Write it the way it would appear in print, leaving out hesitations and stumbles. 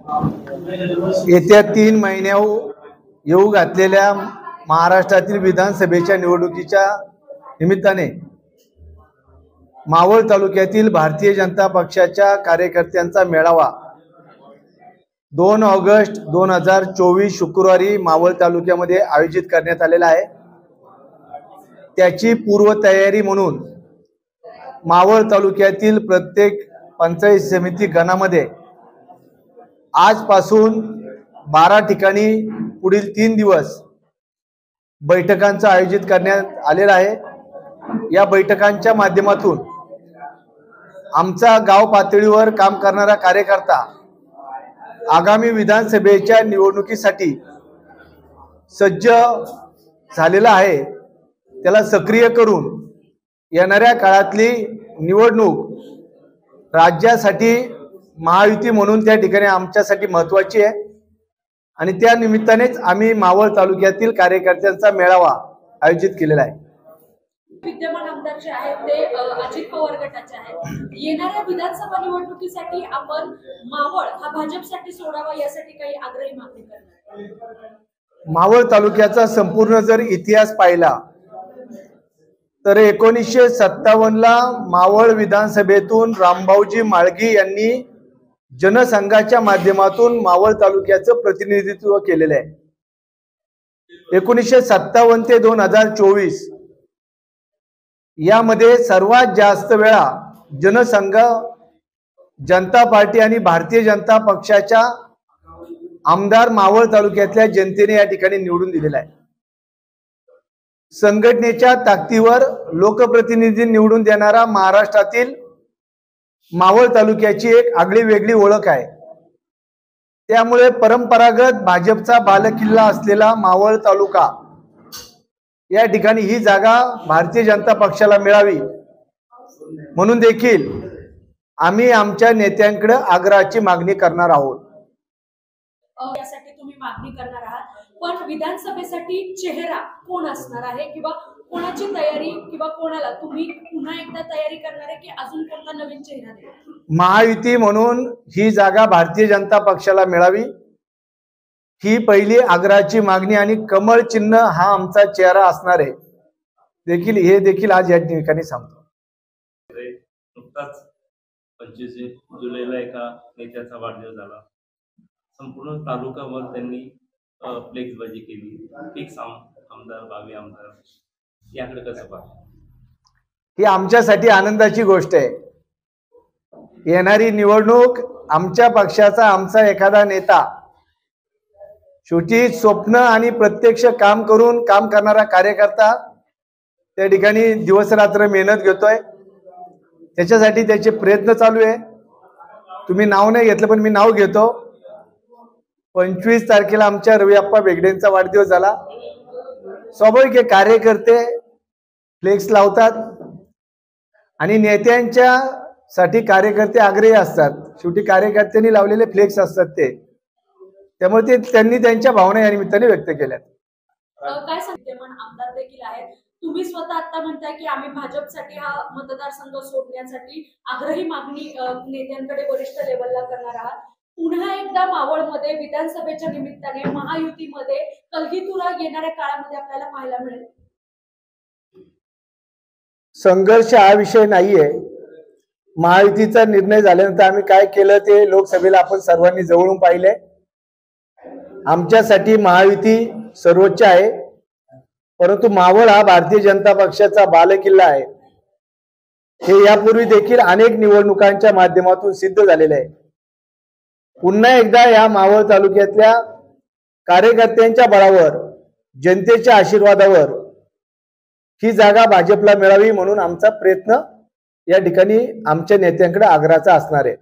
येत्या 3 महिन्यावर येऊ घातलेल्या महाराष्ट्रातील विधानसभेच्या निवडणुकीच्या निमित्ताने मावळ तालुक्यातील भारतीय जनता पक्षाच्या कार्यकर्त्यांचा मेळावा 2 ऑगस्ट 2024 शुक्रवारी मावळ तालुक्यामध्ये आयोजित करण्यात आलेला आहे। त्याची पूर्वतयारी म्हणून मावळ तालुक्यातील प्रत्येक पंचायत समिती गणामध्ये आजपासून 12 ठिकाणी पुढील 3 दिवस बैठकांचं आयोजित करण्यात आलेला आहे। या बैठकांच्या माध्यमातून आमचा गाव पातळीवर काम करणारा कार्यकर्ता आगामी विधानसभेच्या निवडणुकीसाठी सज्ज झालेला आहे। त्याला सक्रिय करून येणाऱ्या काळातली निवडणूक राज्यासाठी महायुती म्हणून त्या ठिकाणी आमच्यासाठी महत्त्वाची आहे आणि त्या निमित्तानेच आम्ही मावळ तालुक्यातील कार्यकर्त्यांचा मेळावा आयोजित केलेला आहे। विद्यमान आमदार जे आहेत ते अजित पवार गटाचे आहेत। येणाऱ्या विधानसभा निवडणुकीसाठी आपण मावळ हा भाजपसाठी सोडावा यासाठी काही आग्रही मागणी करणार? मावळ तालुक्याचा संपूर्ण जर इतिहास पाहिला तर 1957 ला मावळ विधानसभेतून रामभाऊजी माळगी यांनी जनसंघाच्या माध्यमातून मावळ तालुक्याचं प्रतिनिधित्व केलेलं आहे। 1957 ते 2024 यामध्ये सर्वात जास्त वेळा जनसंघ, जनता पार्टी आणि भारतीय जनता पक्षाच्या आमदार मावळ तालुक्यातल्या जनतेने या ठिकाणी निवडून दिलेला आहे। संघटनेच्या ताकदीवर लोकप्रतिनिधी निवडून देणारा महाराष्ट्रातील मावळ तालुक्याची एक आगळी वेगळी ओळख आहे। त्यामुळे परंपरागत भाजपचा बालेकिल्ला असलेला मावळ तालुका या ठिकाणी ही जागा भारतीय जनता पक्षाला मिळावी म्हणून देखील आम्ही आमच्या नेत्यांकडे आग्रहाची मागणी करणार आहोत। यासाठी तुम्ही मागणी करणार आहात, पण विधानसभेसाठी चेहरा कोण असणार आहे किंवा कोणाची तयारी किंवा कोणाला तुम्ही पुन्हा एकदा तयारी करणार आहे की अजून कोणता नवीन चेहरा देणार? महायुती म्हणून ही जागा भारतीय जनता पक्षाला मिळावी ही पहिली आग्रहाची मागणी आणि कमळ चिन्ह हा आमचा चेहरा असणार आहे हे देखील आज या ठिकाणी सांगतो। नुकताच 25 जुलैला एका नेत्याचा वाढदिवस झाला। संपूर्ण तालुकावर त्यांनी फ्लेक्सबाजी केली। फिक्स आमदार, भावी आमदार, याकडे कसं पाहता? ही आमच्यासाठी आनंदाची गोष्ट आहे। येणारी निवडणूक आमच्या पक्षाचा आमचा एखादा नेता शेवटी स्वप्न आणि प्रत्यक्ष काम करून काम करणारा कार्यकर्ता त्या ठिकाणी दिवस रात्र मेहनत घेतोय, त्याच्यासाठी त्याचे प्रयत्न चालू आहे। तुम्ही नाव नाही घेतलं पण मी नाव घेतो। 25 तारखेला आमच्या रविअप्पा बेगडेंचा वाढदिवस झाला। स्वाभाविक कार्यकर्ते फ्लेक्स लावतात आणि नेत्यांच्या साठी कार्यकर्ते आग्रही असतात। शेवटी कार्यकर्त्यांनी लावलेले फ्लेक्स असतात त्यामुळे त्यांनी त्यांच्या भावना या निमित्ताने व्यक्त केल्या। काय सांगते मन आमदार देखील आहेत, तुम्ही स्वतः आता म्हणताय की आम्ही भाजपसाठी हा मतदारसंघ सोडण्यासाठी आग्रही मागणी नेत्यांकडे वरिष्ठ लेवलला करणार आहात। पुन्हा एकदा मावळमध्ये विधानसभेच्या निमित्ताने महायुतीमध्ये कलगीतुरा येणाऱ्या काळामध्ये आपल्याला पाहायला मिळेल? संघर्ष हा विषय नाहीये। महायुतीचा निर्णय झाल्यानंतर आम्ही काय केलं ते लोकसभेला आपण सर्वांनी जवळून पाहिले। आमच्यासाठी महायुती सर्वोच्च आहे, परंतु मावळ हा भारतीय जनता पक्षाचा बालेकिल्ला आहे हे यापूर्वी देखील अनेक निवडणुकांच्या माध्यमातून सिद्ध झालेले आहे। पुन्हा एकदा या मावळ तालुक्यातल्या कार्यकर्त्यांच्या बळावर, जनतेच्या आशीर्वादावर ही जागा भाजपला मिळावी म्हणून आमचा प्रयत्न या ठिकाणी आमच्या नेत्यांकडे आग्रहाचा असणार आहे।